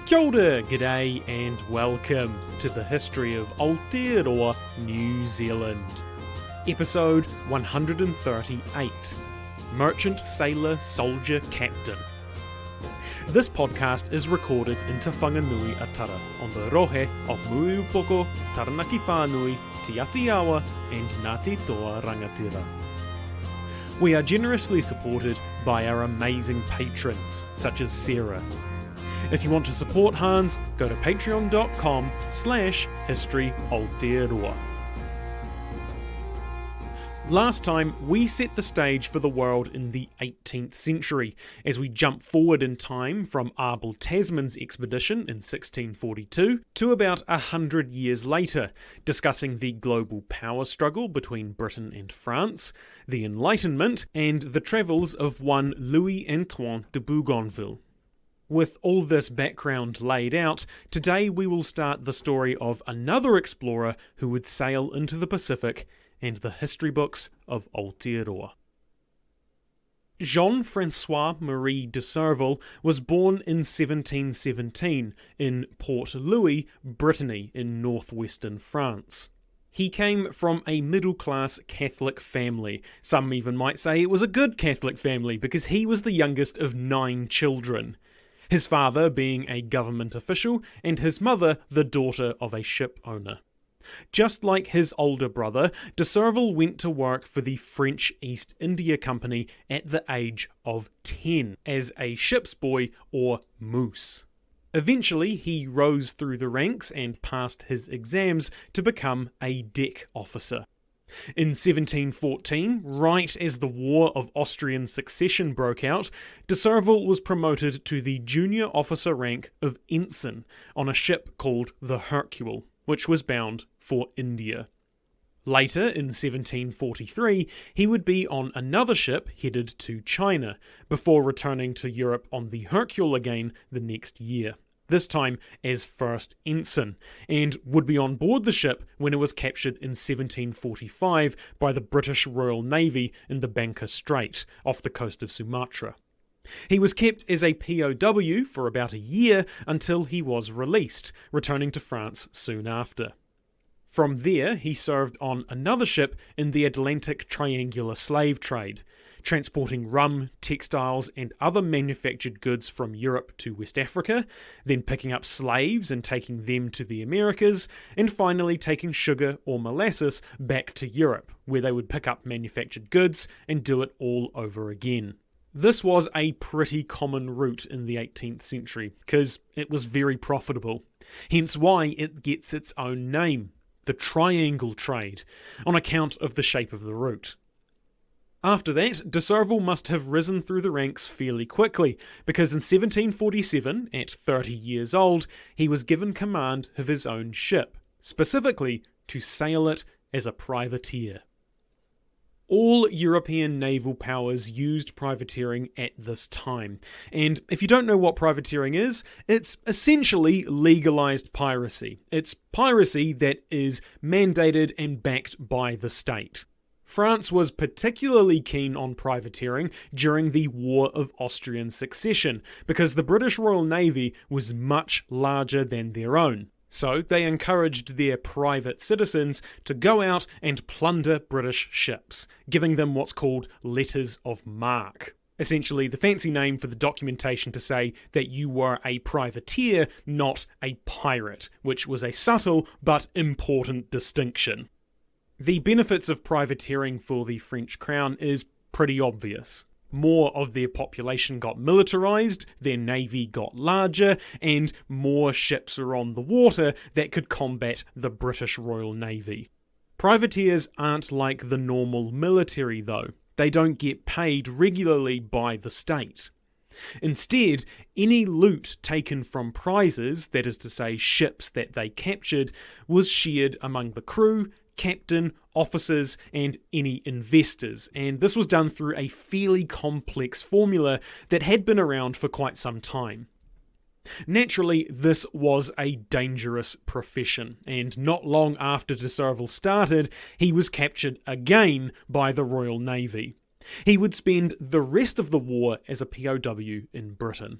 Kia ora, g'day and welcome to the history of Aotearoa, New Zealand. Episode 138, Merchant Sailor Soldier Captain. This podcast is recorded in Te Whanganui Atara on the rohe of Muiupoko, Taranaki Whānui, Te Aotearoa and Ngāti Toa Rangatira. We are generously supported by our amazing patrons, such as Sarah. If you want to support Hans, go to patreon.com/historyaotearoa. Last time, we set the stage for the world in the 18th century, as we jump forward in time from Abel Tasman's expedition in 1642 to about 100 years later, discussing the global power struggle between Britain and France, the Enlightenment, and the travels of one Louis-Antoine de Bougainville. With all this background laid out, today we will start the story of another explorer who would sail into the Pacific and the history books of Aotearoa. Francois Marie de Surville was born in 1717 in Port Louis, Brittany in northwestern France. He came from a middle-class Catholic family. Some even might say it was a good Catholic family because he was the youngest of 9 children. His father being a government official, and his mother the daughter of a ship owner. Just like his older brother, de Surville went to work for the French East India Company at the age of 10 as a ship's boy or moose. Eventually, he rose through the ranks and passed his exams to become a deck officer. In 1714, right as the War of Austrian Succession broke out, de Surville was promoted to the junior officer rank of ensign on a ship called the Hercule, which was bound for India. Later, in 1743, he would be on another ship headed to China, before returning to Europe on the Hercule again the next year. This time as first ensign, and would be on board the ship when it was captured in 1745 by the British Royal Navy in the Bangka Strait, off the coast of Sumatra. He was kept as a POW for about a year until he was released, returning to France soon after. From there, he served on another ship in the Atlantic triangular slave trade, transporting rum, textiles, and other manufactured goods from Europe to West Africa, then picking up slaves and taking them to the Americas, and finally taking sugar or molasses back to Europe, where they would pick up manufactured goods and do it all over again. This was a pretty common route in the 18th century, because it was very profitable, hence why it gets its own name, the triangle trade, on account of the shape of the route. After that, de Surville must have risen through the ranks fairly quickly, because in 1747, at 30 years old, he was given command of his own ship, specifically to sail it as a privateer. All European naval powers used privateering at this time, and if you don't know what privateering is, it's essentially legalized piracy. It's piracy that is mandated and backed by the state. France was particularly keen on privateering during the War of Austrian Succession, because the British Royal Navy was much larger than their own. So they encouraged their private citizens to go out and plunder British ships, giving them what's called letters of marque. Essentially the fancy name for the documentation to say that you were a privateer, not a pirate, which was a subtle but important distinction. The benefits of privateering for the French crown is pretty obvious. More of their population got militarized, their navy got larger, and more ships were on the water that could combat the British Royal Navy. Privateers aren't like the normal military though. They don't get paid regularly by the state. Instead, any loot taken from prizes, that is to say ships that they captured, was shared among the crew, captain, officers, and any investors, and this was done through a fairly complex formula that had been around for quite some time. Naturally, this was a dangerous profession, and not long after de Surville started, he was captured again by the Royal Navy. He would spend the rest of the war as a POW in Britain.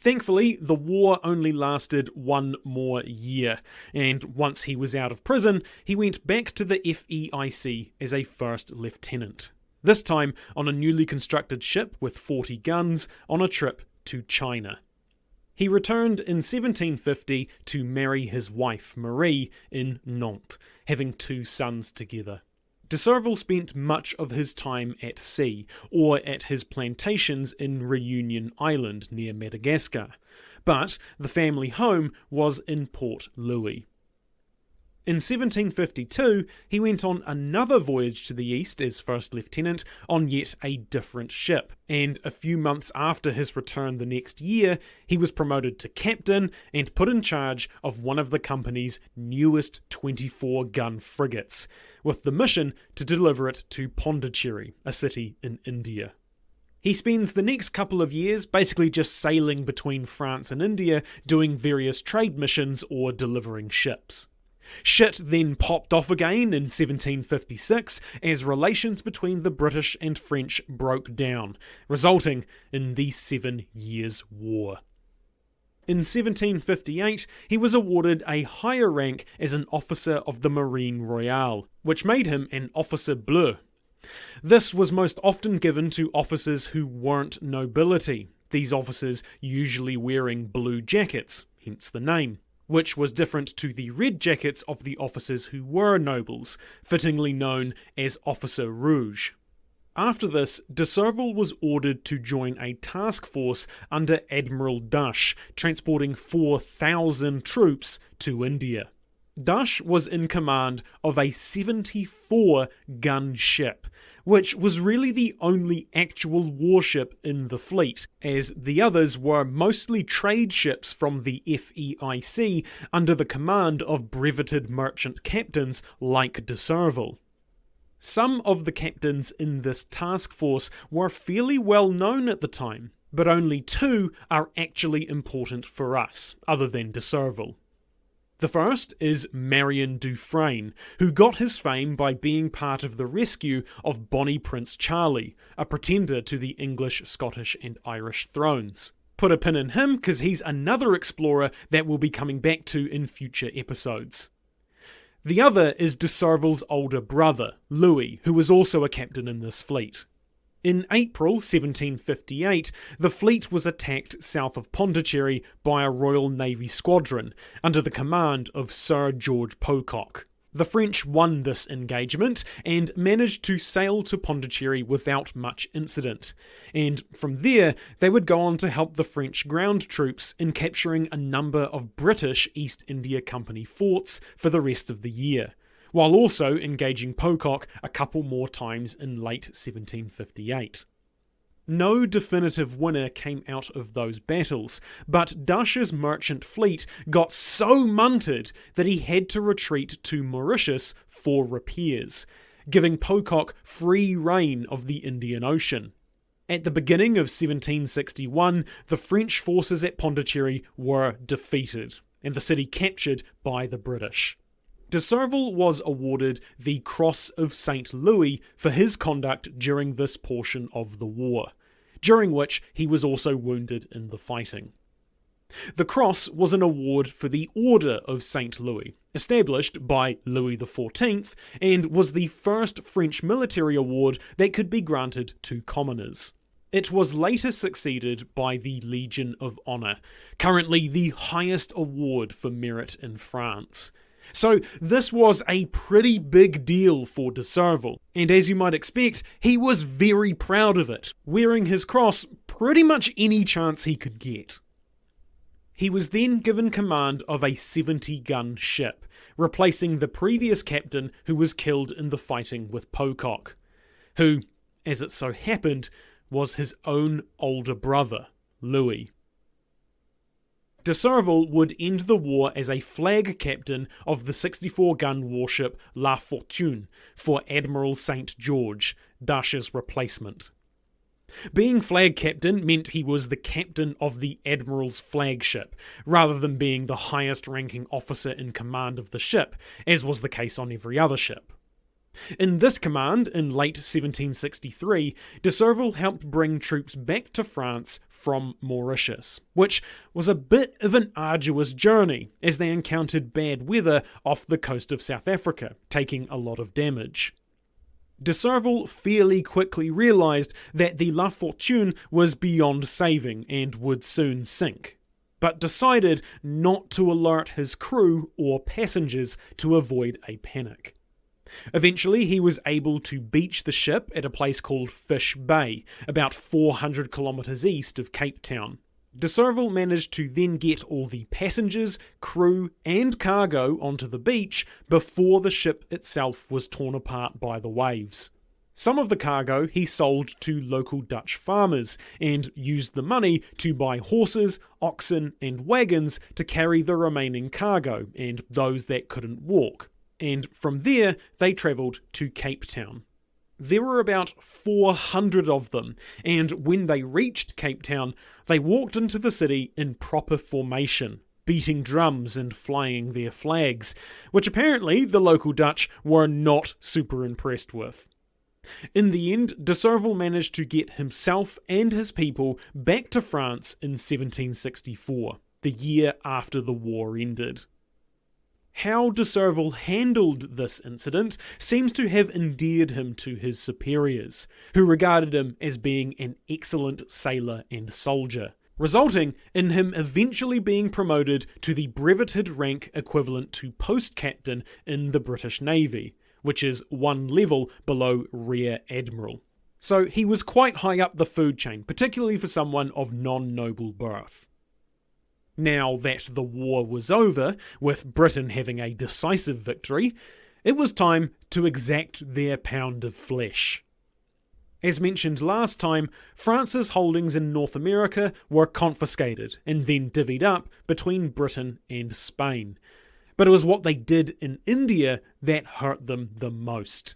Thankfully, the war only lasted 1 more year, and once he was out of prison, he went back to the FEIC as a first lieutenant. This time on a newly constructed ship with 40 guns on a trip to China. He returned in 1750 to marry his wife Marie in Nantes, having 2 sons together. De Surville spent much of his time at sea, or at his plantations in Reunion Island near Madagascar, but the family home was in Port Louis. In 1752, he went on another voyage to the east as first lieutenant on yet a different ship, and a few months after his return the next year, he was promoted to captain and put in charge of one of the company's newest 24-gun frigates, with the mission to deliver it to Pondicherry, a city in India. He spends the next couple of years basically just sailing between France and India, doing various trade missions or delivering ships. Shit then popped off again in 1756 as relations between the British and French broke down, resulting in the 7 Years' War. In 1758, he was awarded a higher rank as an officer of the Marine Royale, which made him an officer bleu. This was most often given to officers who weren't nobility, these officers usually wearing blue jackets, hence the name, which was different to the red jackets of the officers who were nobles, fittingly known as Officer Rouge. After this, de Surville was ordered to join a task force under Admiral Dush, transporting 4,000 troops to India. Dush was in command of a 74-gun ship, which was really the only actual warship in the fleet, as the others were mostly trade ships from the FEIC under the command of breveted merchant captains like de Surville. Some of the captains in this task force were fairly well known at the time, but only 2 are actually important for us, other than de Surville. The first is Marion Dufresne, who got his fame by being part of the rescue of Bonnie Prince Charlie, a pretender to the English, Scottish and Irish thrones. Put a pin in him because he's another explorer that we'll be coming back to in future episodes. The other is de Surville's older brother, Louis, who was also a captain in this fleet. In April 1758, the fleet was attacked south of Pondicherry by a Royal Navy squadron under the command of Sir George Pocock. The French won this engagement and managed to sail to Pondicherry without much incident, and from there they would go on to help the French ground troops in capturing a number of British East India Company forts for the rest of the year, while also engaging Pocock a couple more times in late 1758. No definitive winner came out of those battles, but Dush's merchant fleet got so munted that he had to retreat to Mauritius for repairs, giving Pocock free rein of the Indian Ocean. At the beginning of 1761, the French forces at Pondicherry were defeated, and the city captured by the British. De Surville was awarded the Cross of St. Louis for his conduct during this portion of the war, during which he was also wounded in the fighting. The cross was an award for the Order of St. Louis, established by Louis XIV, and was the first French military award that could be granted to commoners. It was later succeeded by the Legion of Honor, currently the highest award for merit in France. So this was a pretty big deal for de Surville, and as you might expect, he was very proud of it, wearing his cross pretty much any chance he could get. He was then given command of a 70-gun ship, replacing the previous captain who was killed in the fighting with Pocock, who, as it so happened, was his own older brother, Louis. De Surville would end the war as a flag captain of the 64-gun warship La Fortune for Admiral St. George, Dush's replacement. Being flag captain meant he was the captain of the Admiral's flagship, rather than being the highest-ranking officer in command of the ship, as was the case on every other ship. In this command, in late 1763, de Surville helped bring troops back to France from Mauritius, which was a bit of an arduous journey, as they encountered bad weather off the coast of South Africa, taking a lot of damage. De Surville fairly quickly realised that the La Fortune was beyond saving and would soon sink, but decided not to alert his crew or passengers to avoid a panic. Eventually, he was able to beach the ship at a place called Fish Bay, about 400 kilometres east of Cape Town. De Surville managed to then get all the passengers, crew, and cargo onto the beach before the ship itself was torn apart by the waves. Some of the cargo he sold to local Dutch farmers and used the money to buy horses, oxen, and wagons to carry the remaining cargo and those that couldn't walk. And from there, they travelled to Cape Town. There were about 400 of them, and when they reached Cape Town, they walked into the city in proper formation, beating drums and flying their flags, which apparently the local Dutch were not super impressed with. In the end, de Surville managed to get himself and his people back to France in 1764, the year after the war ended. How de Surville handled this incident seems to have endeared him to his superiors, who regarded him as being an excellent sailor and soldier, resulting in him eventually being promoted to the breveted rank equivalent to post captain in the British Navy, which is one level below Rear Admiral. So he was quite high up the food chain, particularly for someone of non-noble birth. Now that the war was over, with Britain having a decisive victory, it was time to exact their pound of flesh. As mentioned last time, France's holdings in North America were confiscated and then divvied up between Britain and Spain. But it was what they did in India that hurt them the most.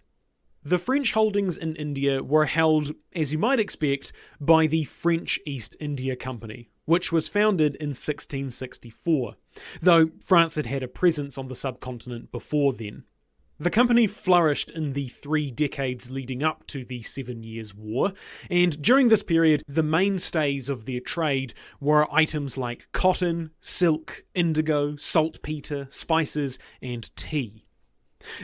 The French holdings in India were held, as you might expect, by the French East India Company, which was founded in 1664, though France had had a presence on the subcontinent before then. The company flourished in the 3 decades leading up to the 7 Years' War, and during this period, the mainstays of their trade were items like cotton, silk, indigo, saltpeter, spices, and tea.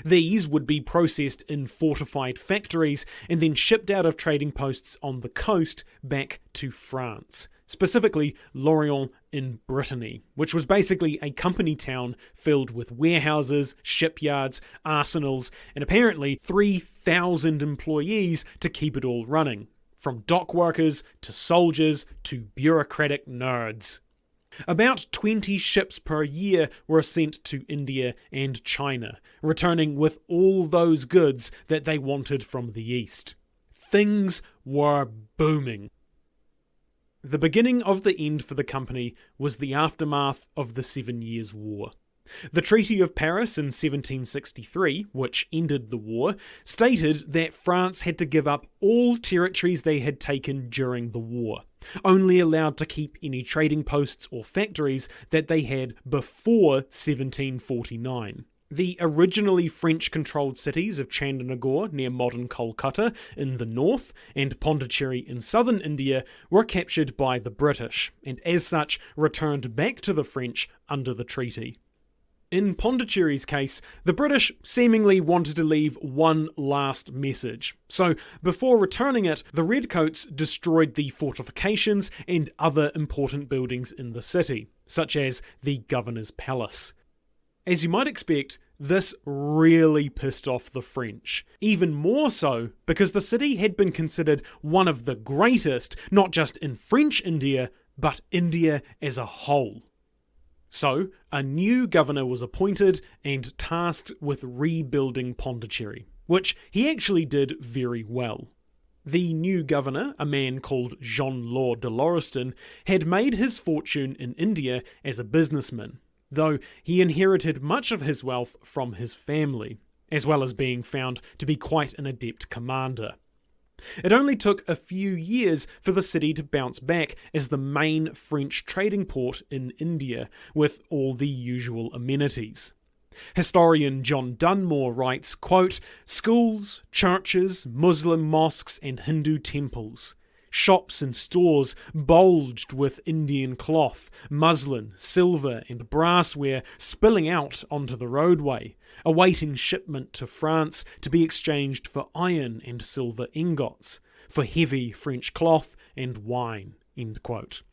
These would be processed in fortified factories and then shipped out of trading posts on the coast back to France, specifically Lorient in Brittany, which was basically a company town filled with warehouses, shipyards, arsenals, and apparently 3,000 employees to keep it all running, from dock workers to soldiers to bureaucratic nerds. About 20 ships per year were sent to India and China, returning with all those goods that they wanted from the East. Things were booming. The beginning of the end for the company was the aftermath of the 7 Years' War. The Treaty of Paris in 1763, which ended the war, stated that France had to give up all territories they had taken during the war, only allowed to keep any trading posts or factories that they had before 1749. The originally French-controlled cities of Chandernagore near modern Kolkata in the north and Pondicherry in southern India were captured by the British, and as such returned back to the French under the treaty. In Pondicherry's case, the British seemingly wanted to leave one last message, so before returning it, the Redcoats destroyed the fortifications and other important buildings in the city, such as the Governor's Palace. As you might expect, this really pissed off the French, even more so because the city had been considered one of the greatest, not just in French India, but India as a whole. So, a new governor was appointed and tasked with rebuilding Pondicherry, which he actually did very well. The new governor, a man called Jean-Laure de Lauriston, had made his fortune in India as a businessman, though he inherited much of his wealth from his family, as well as being found to be quite an adept commander. It only took a few years for the city to bounce back as the main French trading port in India, with all the usual amenities. Historian John Dunmore writes, quote, "Schools, churches, Muslim mosques and Hindu temples. Shops and stores bulged with Indian cloth, muslin, silver and brassware spilling out onto the roadway, awaiting shipment to France to be exchanged for iron and silver ingots, for heavy French cloth and wine." End quote.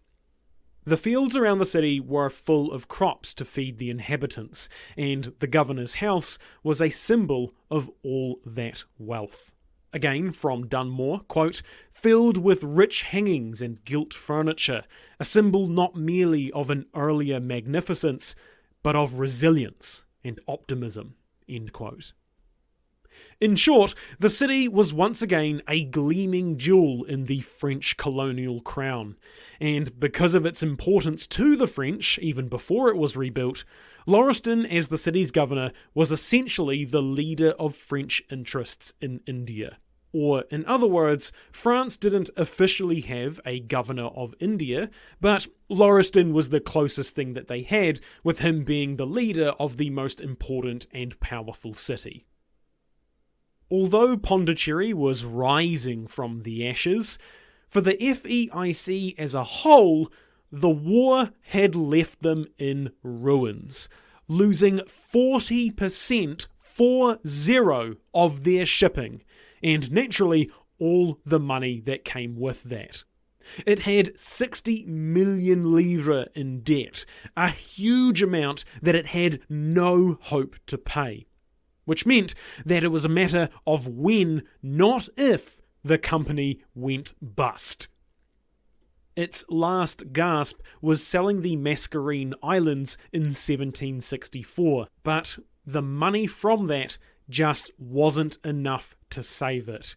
The fields around the city were full of crops to feed the inhabitants, and the governor's house was a symbol of all that wealth. Again from Dunmore, quote, "Filled with rich hangings and gilt furniture, a symbol not merely of an earlier magnificence, but of resilience and optimism." End quote. In short, the city was once again a gleaming jewel in the French colonial crown, and because of its importance to the French, even before it was rebuilt, Lauriston, as the city's governor, was essentially the leader of French interests in India. Or, in other words, France didn't officially have a governor of India, but Lauriston was the closest thing that they had, with him being the leader of the most important and powerful city. Although Pondicherry was rising from the ashes, for the FEIC as a whole, the war had left them in ruins, losing 40% of their shipping, and naturally all the money that came with that. It had 60 million livres in debt, a huge amount that it had no hope to pay, which meant that it was a matter of when, not if, the company went bust. Its last gasp was selling the Mascarene Islands in 1764, but the money from that just wasn't enough to save it.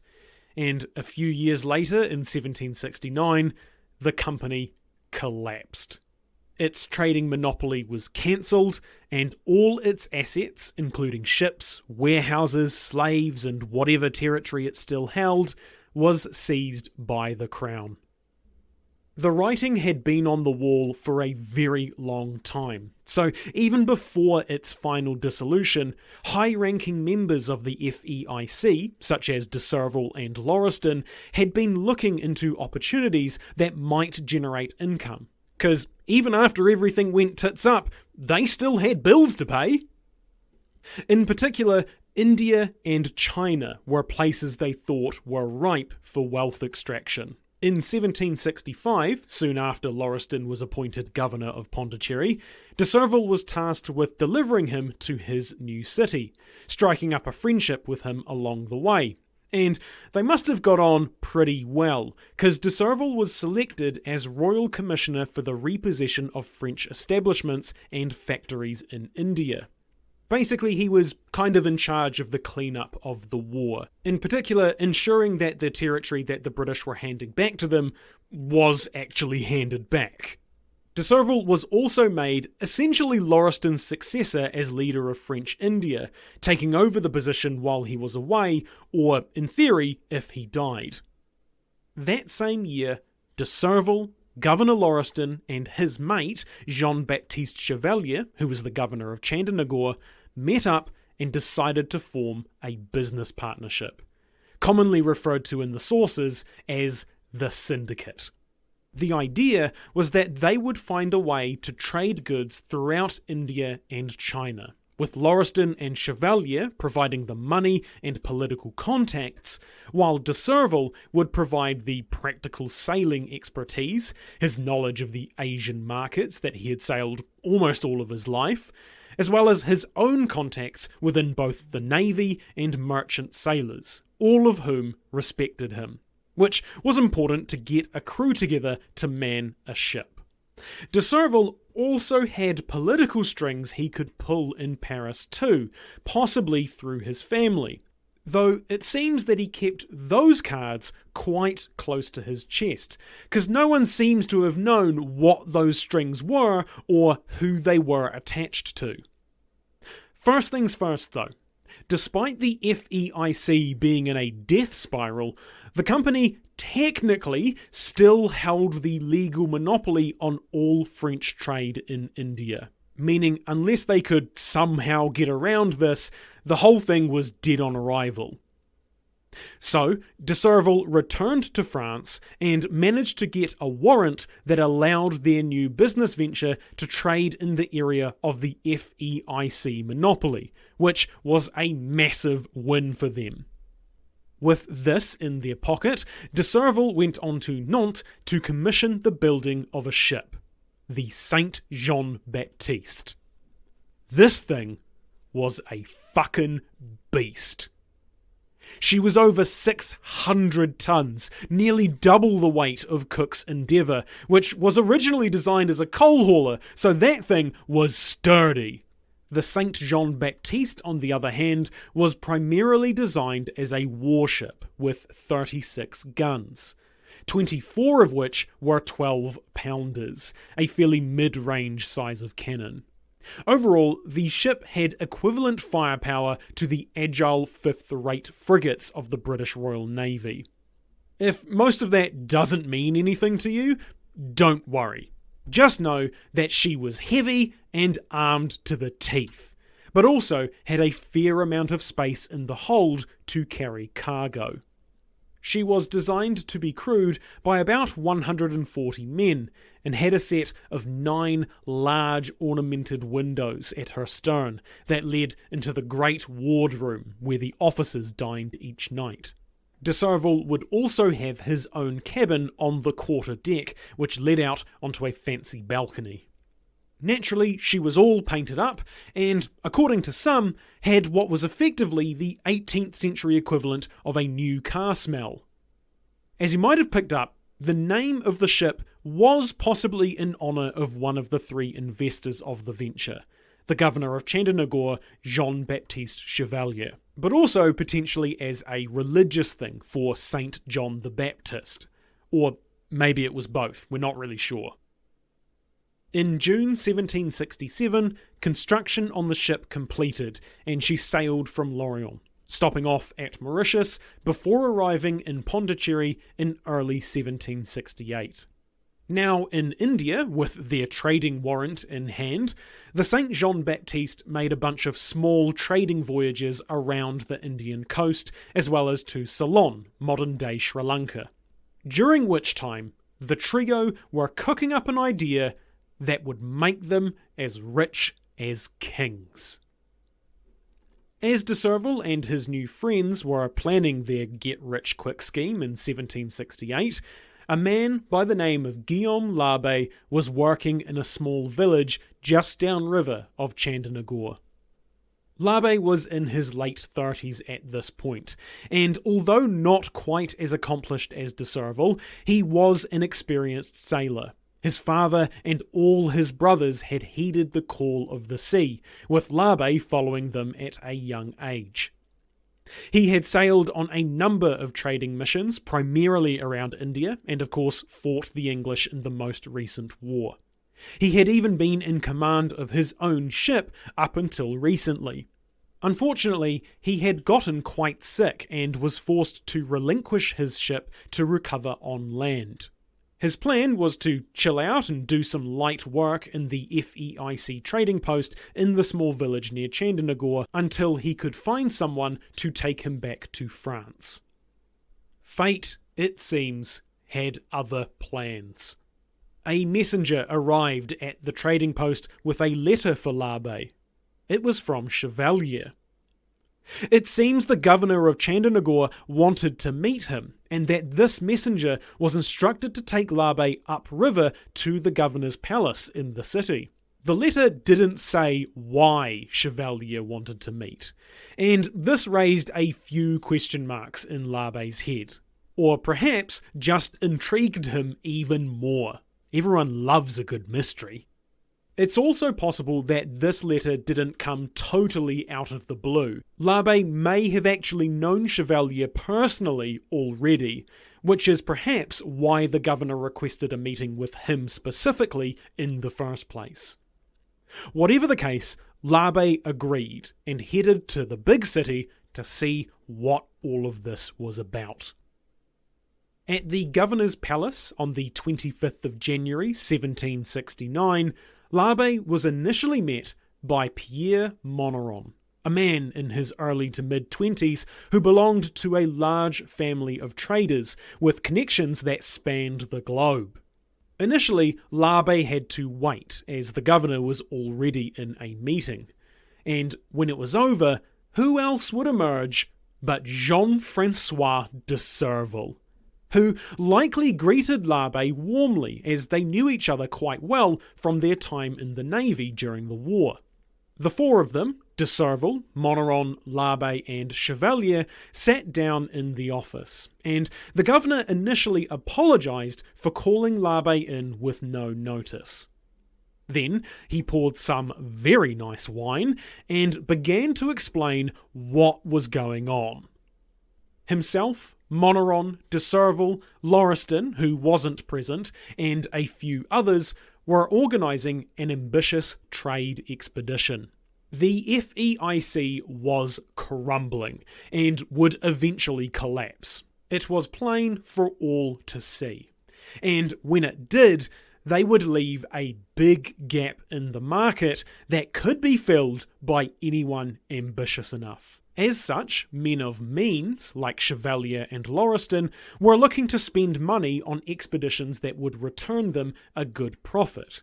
And a few years later, in 1769, the company collapsed. Its trading monopoly was cancelled, and all its assets, including ships, warehouses, slaves, and whatever territory it still held, was seized by the Crown. The writing had been on the wall for a very long time, so even before its final dissolution, high-ranking members of the FEIC, such as de Surville and Lauriston, had been looking into opportunities that might generate income. Because even after everything went tits up, they still had bills to pay. In particular, India and China were places they thought were ripe for wealth extraction. In 1765, soon after Lauriston was appointed governor of Pondicherry, de Surville was tasked with delivering him to his new city, striking up a friendship with him along the way. And they must have got on pretty well, because de Surville was selected as Royal Commissioner for the repossession of French establishments and factories in India. Basically, he was kind of in charge of the cleanup of the war, in particular ensuring that the territory that the British were handing back to them was actually handed back. De Surville was also made essentially Lauriston's successor as leader of French India, taking over the position while he was away, or, in theory, if he died. That same year, de Surville, Governor Lauriston, and his mate, Jean-Baptiste Chevalier, who was the governor of Chandernagore, met up and decided to form a business partnership, commonly referred to in the sources as the Syndicate. The idea was that they would find a way to trade goods throughout India and China, with Lauriston and Chevalier providing the money and political contacts, while de Surville would provide the practical sailing expertise, his knowledge of the Asian markets that he had sailed almost all of his life, as well as his own contacts within both the navy and merchant sailors, all of whom respected him, which was important to get a crew together to man a ship. De Surville also had political strings he could pull in Paris too, possibly through his family, though it seems that he kept those cards quite close to his chest, because no one seems to have known what those strings were or who they were attached to. First things first though, despite the FEIC being in a death spiral, the company technically still held the legal monopoly on all French trade in India. meaning unless they could somehow get around this, the whole thing was dead on arrival. So, de Surville returned to France and managed to get a warrant that allowed their new business venture to trade in the area of the FEIC monopoly, which was a massive win for them. With this in their pocket, de Surville went on to Nantes to commission the building of a ship, the Saint Jean Baptiste. This thing was a fucking beast. She was over 600 tons, nearly double the weight of Cook's Endeavour, which was originally designed as a coal hauler, so that thing was sturdy. The Saint Jean Baptiste, on the other hand, was primarily designed as a warship with 36 guns, 24 of which were 12-pounders, a fairly mid-range size of cannon. Overall, the ship had equivalent firepower to the agile fifth-rate frigates of the British Royal Navy. If most of that doesn't mean anything to you, don't worry. Just know that she was heavy and armed to the teeth, but also had a fair amount of space in the hold to carry cargo. She was designed to be crewed by about 140 men and had a set of 9 large ornamented windows at her stern that led into the great wardroom where the officers dined each night. De Surville would also have his own cabin on the quarter deck, which led out onto a fancy balcony. Naturally, she was all painted up, and, according to some, had what was effectively the 18th century equivalent of a new car smell. As you might have picked up, the name of the ship was possibly in honour of one of the 3 investors of the venture, the governor of Chandernagore, Jean-Baptiste Chevalier, but also potentially as a religious thing for Saint John the Baptist. Or maybe it was both, we're not really sure. In June 1767, construction on the ship completed, and she sailed from Lorient, stopping off at Mauritius before arriving in Pondicherry in early 1768. Now in India, with their trading warrant in hand, the Saint Jean Baptiste made a bunch of small trading voyages around the Indian coast, as well as to Ceylon, modern-day Sri Lanka, during which time the trio were cooking up an idea that would make them as rich as kings. As de Surville and his new friends were planning their get-rich-quick scheme in 1768, a man by the name of Guillaume l'Abbé was working in a small village just downriver of Chandernagore. L'Abbé was in his late 30s at this point, and although not quite as accomplished as de Surville, he was an experienced sailor. His father and all his brothers had heeded the call of the sea, with l'Abbé following them at a young age. He had sailed on a number of trading missions, primarily around India, and of course fought the English in the most recent war. He had even been in command of his own ship up until recently. Unfortunately, he had gotten quite sick and was forced to relinquish his ship to recover on land. His plan was to chill out and do some light work in the FEIC trading post in the small village near Chandernagore until he could find someone to take him back to France. Fate, it seems, had other plans. A messenger arrived at the trading post with a letter for l'Abbé. It was from Chevalier. It seems the governor of Chandernagore wanted to meet him, and that this messenger was instructed to take l'Abbé upriver to the governor's palace in the city. The letter didn't say why Chevalier wanted to meet, and this raised a few question marks in l'Abbé's head. Or perhaps just intrigued him even more. Everyone loves a good mystery. It's also possible that this letter didn't come totally out of the blue. L'Abbé may have actually known Chevalier personally already, which is perhaps why the governor requested a meeting with him specifically in the first place. Whatever the case, l'Abbé agreed and headed to the big city to see what all of this was about. At the governor's palace on the 25th of January 1769, Labe was initially met by Pierre Monneron, a man in his early to mid-20s who belonged to a large family of traders with connections that spanned the globe. Initially, Labe had to wait as the governor was already in a meeting. And when it was over, who else would emerge but Jean-Francois de Surville, who likely greeted Labe warmly as they knew each other quite well from their time in the Navy during the war. The four of them, de Surville, Monneron, Labe and Chevalier, sat down in the office, and the governor initially apologised for calling Labe in with no notice. Then he poured some very nice wine and began to explain what was going on. Himself, Monneron, de Surville, Lauriston, who wasn't present, and a few others were organising an ambitious trade expedition. The FEIC was crumbling and would eventually collapse. It was plain for all to see. And when it did, they would leave a big gap in the market that could be filled by anyone ambitious enough. As such, men of means, like Chevalier and Lauriston, were looking to spend money on expeditions that would return them a good profit.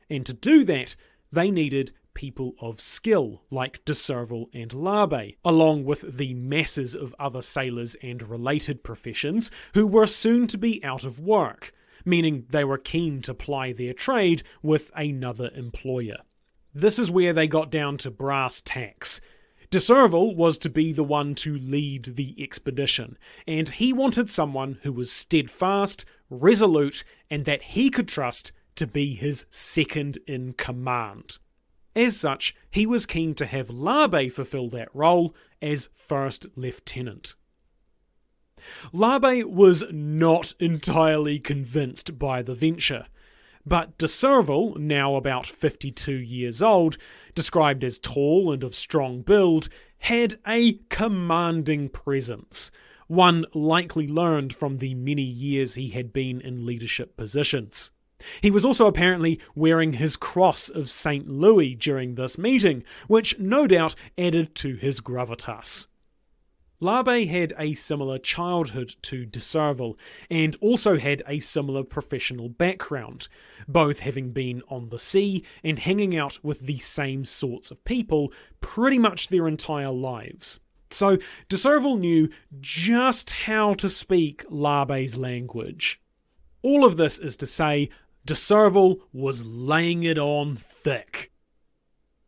And to do that, they needed people of skill, like de Surville and Labe, along with the masses of other sailors and related professions who were soon to be out of work, meaning they were keen to ply their trade with another employer. This is where they got down to brass tacks. De Surville was to be the one to lead the expedition, and he wanted someone who was steadfast, resolute, and that he could trust to be his second in command. As such, he was keen to have Labe fulfill that role as first lieutenant. Labe was not entirely convinced by the venture, but de Surville, now about 52 years old, described as tall and of strong build, had a commanding presence, one likely learned from the many years he had been in leadership positions. He was also apparently wearing his cross of St. Louis during this meeting, which no doubt added to his gravitas. Labe had a similar childhood to de Surville, and also had a similar professional background, both having been on the sea and hanging out with the same sorts of people pretty much their entire lives. So de Surville knew just how to speak Labe's language. All of this is to say, de Surville was laying it on thick.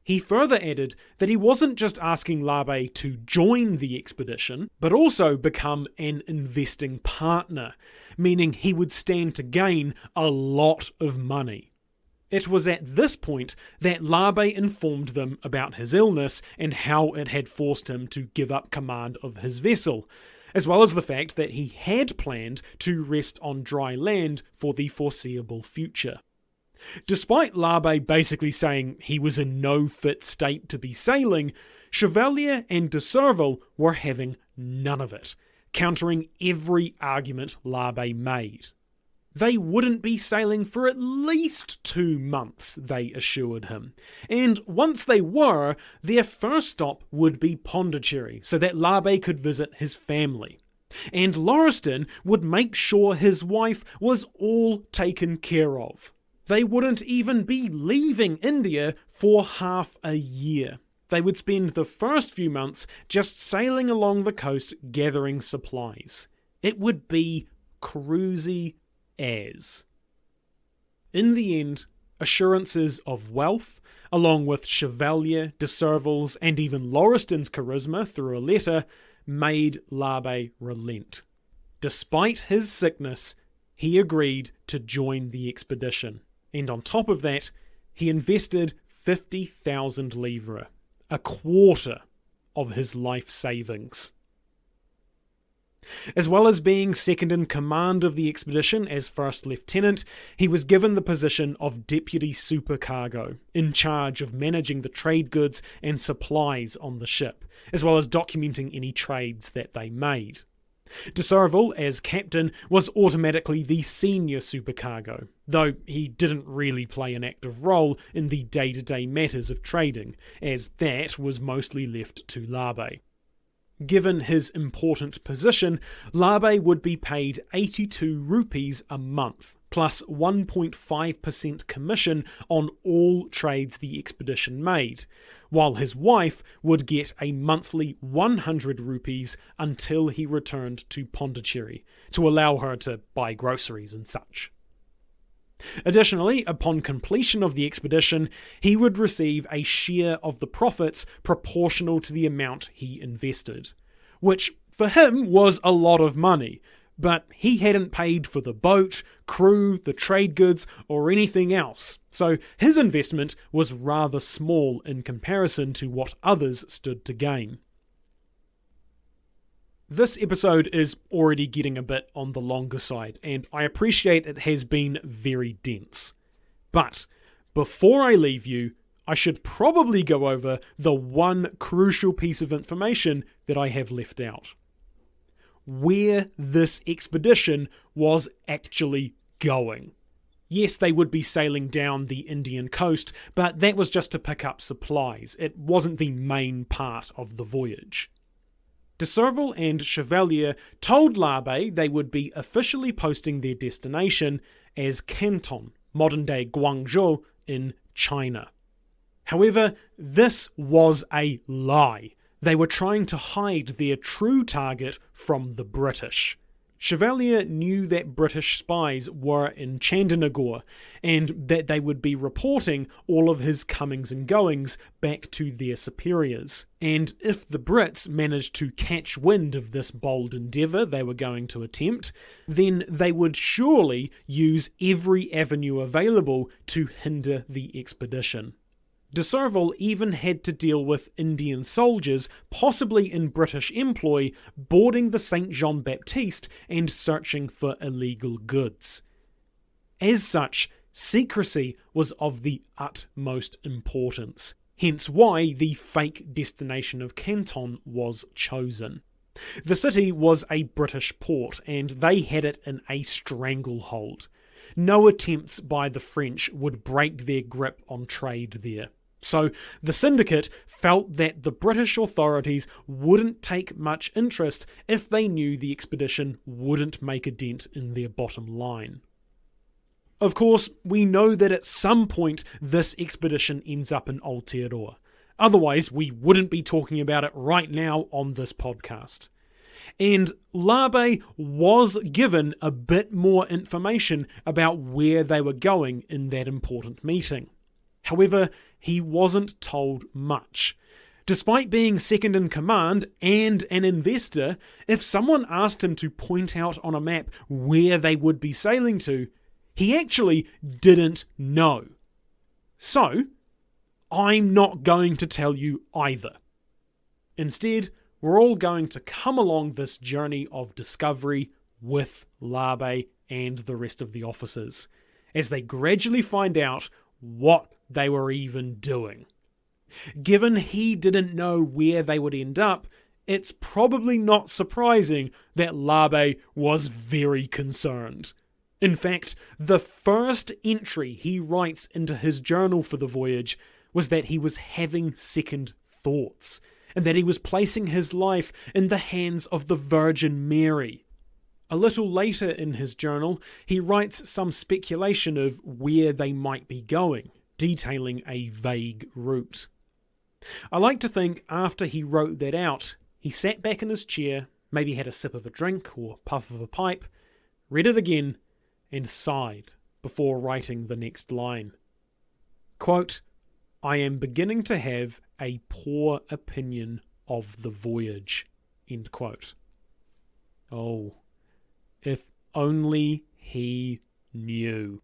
He further added that he wasn't just asking Labe to join the expedition, but also become an investing partner, meaning he would stand to gain a lot of money. It was at this point that Labe informed them about his illness and how it had forced him to give up command of his vessel, as well as the fact that he had planned to rest on dry land for the foreseeable future. Despite Labe basically saying he was in no fit state to be sailing, Chevalier and de Surville were having none of it, countering every argument Labe made. They wouldn't be sailing for at least 2 months, they assured him, and once they were, their first stop would be Pondicherry, so that Labe could visit his family. And Lauriston would make sure his wife was all taken care of. They wouldn't even be leaving India for half a year. They would spend the first few months just sailing along the coast gathering supplies. It would be cruisy as. In the end, assurances of wealth, along with Chevalier, de Surville's and even Lauriston's charisma through a letter, made Labe relent. Despite his sickness, he agreed to join the expedition. And on top of that, he invested 50,000 livres, a quarter of his life savings. As well as being second in command of the expedition as first lieutenant, he was given the position of deputy supercargo, in charge of managing the trade goods and supplies on the ship, as well as documenting any trades that they made. De Surville, as captain, was automatically the senior supercargo, though he didn't really play an active role in the day-to-day matters of trading, as that was mostly left to Labe. Given his important position, Labe would be paid 82 rupees a month, plus 1.5% commission on all trades the expedition made, while his wife would get a monthly 100 rupees until he returned to Pondicherry, to allow her to buy groceries and such. Additionally, upon completion of the expedition, he would receive a share of the profits proportional to the amount he invested, which for him was a lot of money, but he hadn't paid for the boat, crew, the trade goods, or anything else, so his investment was rather small in comparison to what others stood to gain. This episode is already getting a bit on the longer side, and I appreciate it has been very dense. But before I leave you, I should probably go over the one crucial piece of information that I have left out. Where this expedition was actually going. Yes, they would be sailing down the Indian coast, but that was just to pick up supplies. It wasn't the main part of the voyage. De Surville and Chevalier told Labe they would be officially posting their destination as Canton, modern-day Guangzhou, in China. However, this was a lie. They were trying to hide their true target from the British. Chevalier knew that British spies were in Chandernagore, and that they would be reporting all of his comings and goings back to their superiors. And if the Brits managed to catch wind of this bold endeavour they were going to attempt, then they would surely use every avenue available to hinder the expedition. De Surville even had to deal with Indian soldiers, possibly in British employ, boarding the St. Jean-Baptiste and searching for illegal goods. As such, secrecy was of the utmost importance, hence why the fake destination of Canton was chosen. The city was a British port, and they had it in a stranglehold. No attempts by the French would break their grip on trade there. So the syndicate felt that the British authorities wouldn't take much interest if they knew the expedition wouldn't make a dent in their bottom line. Of course, we know that at some point this expedition ends up in Aotearoa. Otherwise, we wouldn't be talking about it right now on this podcast. And Labe was given a bit more information about where they were going in that important meeting. However, he wasn't told much. Despite being second in command and an investor, if someone asked him to point out on a map where they would be sailing to, he actually didn't know. So, I'm not going to tell you either. Instead, we're all going to come along this journey of discovery with Labe and the rest of the officers, as they gradually find out what they were even doing. Given he didn't know where they would end up, it's probably not surprising that Labe was very concerned. In fact, the first entry he writes into his journal for the voyage was that he was having second thoughts, and that he was placing his life in the hands of the Virgin Mary. A little later in his journal, he writes some speculation of where they might be going, detailing a vague route. I like to think after he wrote that out, he sat back in his chair, maybe had a sip of a drink or puff of a pipe, read it again, and sighed before writing the next line. Quote, "I am beginning to have a poor opinion of the voyage." End quote. Oh, if only he knew.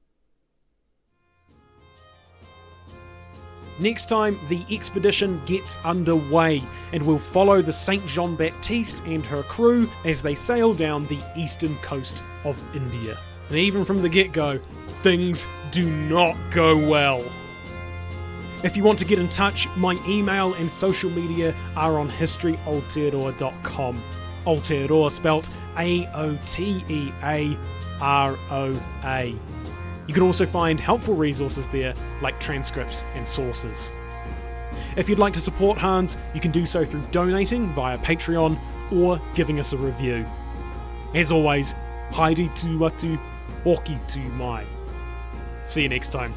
Next time, the expedition gets underway, and we'll follow the St. Jean-Baptiste and her crew as they sail down the eastern coast of India. And even from the get-go, things do not go well. If you want to get in touch, my email and social media are on historyaotearoa.com. Aotearoa spelt Aotearoa. You can also find helpful resources there, like transcripts and sources. If you'd like to support Hans, you can do so through donating via Patreon or giving us a review. As always, haere tu atu, hoki tu mai. See you next time.